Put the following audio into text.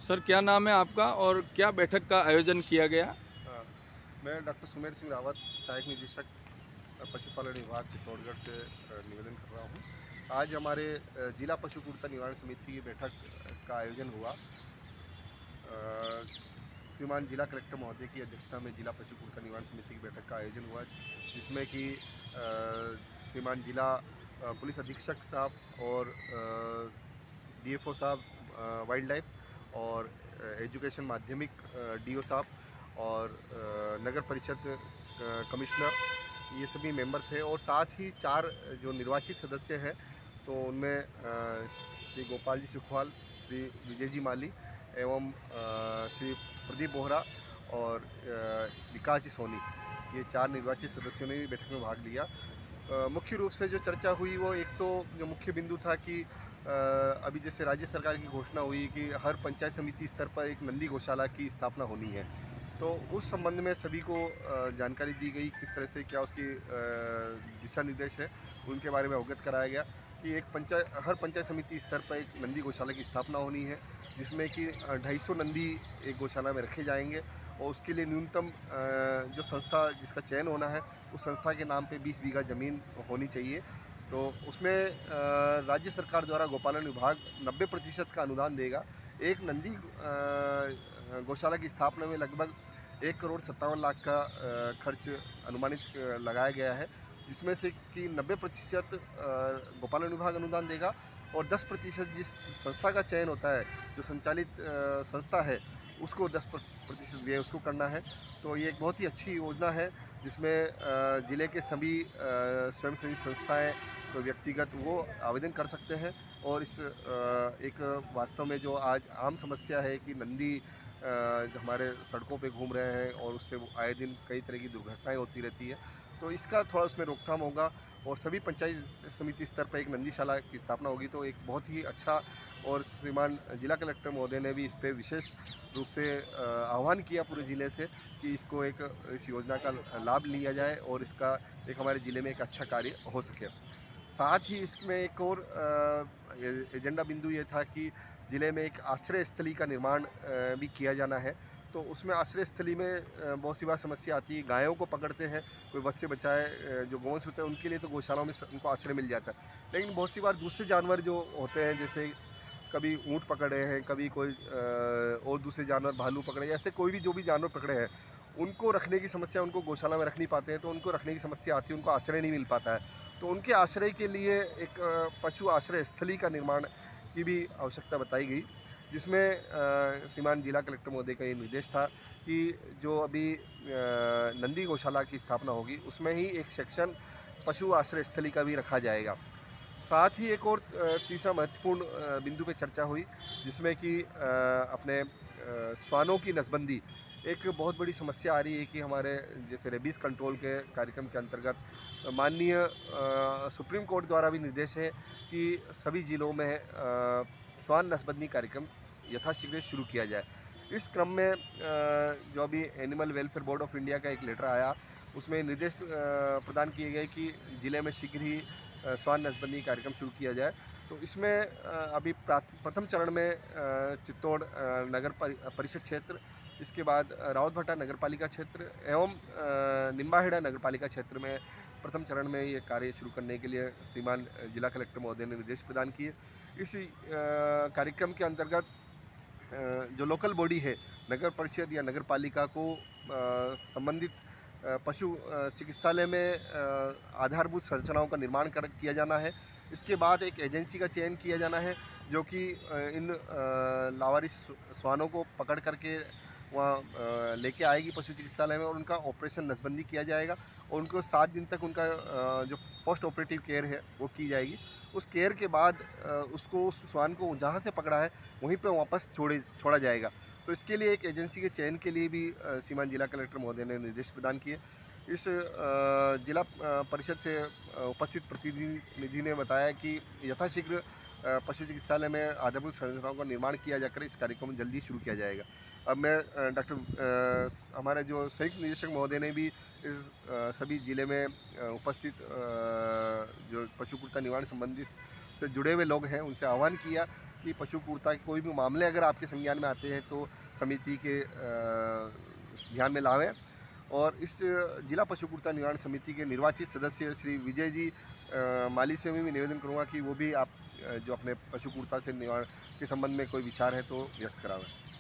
Sir क्या नाम है आपका और क्या बैठक का आयोजन किया गया? हाँ, मैं डॉक्टर सुमेर सिंह रावत, सहायक निदेशक पशुपालन विभाग चित्तौड़गढ़ से निवेदन कर रहा हूँ। आज हमारे जिला पशु क्रूरता निवारण समिति की बैठक का आयोजन हुआ। श्रीमान जिला कलेक्टर महोदय की अध्यक्षता में जिला पशु क्रूरता निवारण समिति की बैठक का आयोजन हुआ, जिसमें कि श्रीमान जिला पुलिस अधीक्षक साहब और डीएफओ साहब वाइल्ड लाइफ और एजुकेशन माध्यमिक डीओ साहब और नगर परिषद कमिश्नर, ये सभी मेंबर थे। और साथ ही 4 जो निर्वाचित सदस्य हैं, तो उनमें श्री गोपाल जी सुखवाल, श्री विजय जी माली एवं श्री प्रदीप बोहरा और विकास जी सोनी, ये 4 निर्वाचित सदस्यों ने भी बैठक में भाग लिया। मुख्य रूप से जो चर्चा हुई वो एक तो जो मुख्य बिंदु था कि अभी जैसे राज्य सरकार की घोषणा हुई कि हर पंचायत समिति स्तर पर एक नंदी गौशाला की स्थापना होनी है, तो उस संबंध में सभी को जानकारी दी गई, किस तरह से क्या उसकी दिशा निर्देश है उनके बारे में अवगत कराया गया कि हर पंचायत समिति स्तर पर एक नंदी गौशाला की स्थापना होनी है, जिसमें कि 250 नंदी एक गौशाला में रखे जाएंगे। और उसके लिए न्यूनतम जो संस्था जिसका चयन होना है, उस संस्था के नाम पे 20 बीघा ज़मीन होनी चाहिए। तो उसमें राज्य सरकार द्वारा गोपालन विभाग 90% का अनुदान देगा। एक नंदी गौशाला की स्थापना में लगभग 1,57,00,000 का खर्च अनुमानित लगाया गया है, जिसमें से कि 90% गोपालन विभाग अनुदान देगा और 10% जिस संस्था का चयन होता है, जो संचालित संस्था है, उसको 10% व्यय उसको करना है। तो ये एक बहुत ही अच्छी योजना है, जिसमें ज़िले के सभी स्वयंसेवी संस्थाएं, तो व्यक्तिगत वो आवेदन कर सकते हैं। और इस एक वास्तव में जो आज आम समस्या है कि नंदी हमारे सड़कों पे घूम रहे हैं और उससे आए दिन कई तरह की दुर्घटनाएं होती रहती है, तो इसका थोड़ा उसमें रोकथाम होगा और सभी पंचायत समिति स्तर पर एक नंदीशाला की स्थापना होगी। तो एक बहुत ही अच्छा, और श्रीमान जिला कलेक्टर महोदय ने भी इस पर विशेष रूप से आह्वान किया पूरे ज़िले से कि इस योजना का लाभ लिया जाए और इसका एक हमारे ज़िले में एक अच्छा कार्य हो सके। साथ ही इसमें एक और एजेंडा बिंदु ये था कि ज़िले में एक आश्रय स्थली का निर्माण भी किया जाना है। तो उसमें आश्रय स्थली में बहुत सी बार समस्या आती है, गायों को पकड़ते हैं, कोई वध से बचाए जो गोवंश होते हैं उनके लिए तो गौशालाओं में उनको आश्रय मिल जाता है, लेकिन बहुत सी बार दूसरे जानवर जो होते हैं, जैसे कभी ऊँट पकड़े हैं, कभी कोई और दूसरे जानवर भालू पकड़े, ऐसे कोई भी जो भी जानवर पकड़े हैं, उनको रखने की समस्या, उनको गौशाला में रख नहीं पाते हैं, तो उनको रखने की समस्या आती है, उनको आश्रय नहीं मिल पाता है। तो उनके आश्रय के लिए एक पशु आश्रय स्थली का निर्माण की भी आवश्यकता बताई गई, जिसमें श्रीमान जिला कलेक्टर महोदय का ये निर्देश था कि जो अभी नंदी गौशाला की स्थापना होगी, उसमें ही एक सेक्शन पशु आश्रय स्थली का भी रखा जाएगा। साथ ही एक और तीसरा महत्वपूर्ण बिंदु पे चर्चा हुई, जिसमें कि अपने श्वानों की नसबंदी एक बहुत बड़ी समस्या आ रही है कि हमारे जैसे रेबीज़ कंट्रोल के कार्यक्रम के अंतर्गत माननीय सुप्रीम कोर्ट द्वारा भी निर्देश है कि सभी ज़िलों में श्वान नसबंदी कार्यक्रम यथाशीघ्र शुरू किया जाए। इस क्रम में जो अभी animal welfare board of India का एक लेटर आया, उसमें निर्देश प्रदान किए गए कि ज़िले में शीघ्र ही श्वान नसबंदी कार्यक्रम शुरू किया जाए। तो इसमें अभी प्रथम चरण में चित्तौड़ नगर परिषद क्षेत्र, इसके बाद रावतभट्टा नगरपालिका क्षेत्र एवं निम्बाहेड़ा नगरपालिका क्षेत्र में प्रथम चरण में ये कार्य शुरू करने के लिए श्रीमान जिला कलेक्टर महोदय ने निर्देश प्रदान किए। इस कार्यक्रम के अंतर्गत जो लोकल बॉडी है, नगर परिषद या नगरपालिका को संबंधित पशु चिकित्सालय में आधारभूत संरचनाओं का निर्माण किया जाना है। इसके बाद एक एजेंसी का चयन किया जाना है, जो कि इन लावारिस श्वानों को पकड़ करके वहाँ लेके आएगी पशु चिकित्सालय में और उनका ऑपरेशन नसबंदी किया जाएगा और उनको 7 दिन तक उनका जो पोस्ट ऑपरेटिव केयर है वो की जाएगी। उस केयर के बाद उसको, उस श्वान को जहाँ से पकड़ा है वहीं पे वापस छोड़ा जाएगा। तो इसके लिए एक एजेंसी के चयन के लिए भी श्रीमान जिला कलेक्टर महोदय ने निर्देश प्रदान किए। इस जिला परिषद से उपस्थित प्रतिनिधि ने बताया कि यथाशीघ्र पशु चिकित्सालय में आधारभूत संरचनाओं का निर्माण किया जाकर इस कार्यक्रम जल्दी शुरू किया जाएगा। अब मैं हमारे जो संयुक्त निदेशक महोदय ने भी इस सभी ज़िले में उपस्थित जो पशु क्रूरता निवारण संबंधी से जुड़े हुए लोग हैं, उनसे आह्वान किया कि पशु क्रूरता के कोई भी मामले अगर आपके संज्ञान में आते हैं तो समिति के ध्यान में लावें। और इस जिला पशु क्रूरता निवारण समिति के निर्वाचित सदस्य श्री विजय जी माली से भी मैं निवेदन करूँगा कि वो भी आप जो अपने पशु क्रूरता से निवारण के संबंध में कोई विचार है तो व्यक्त करावें।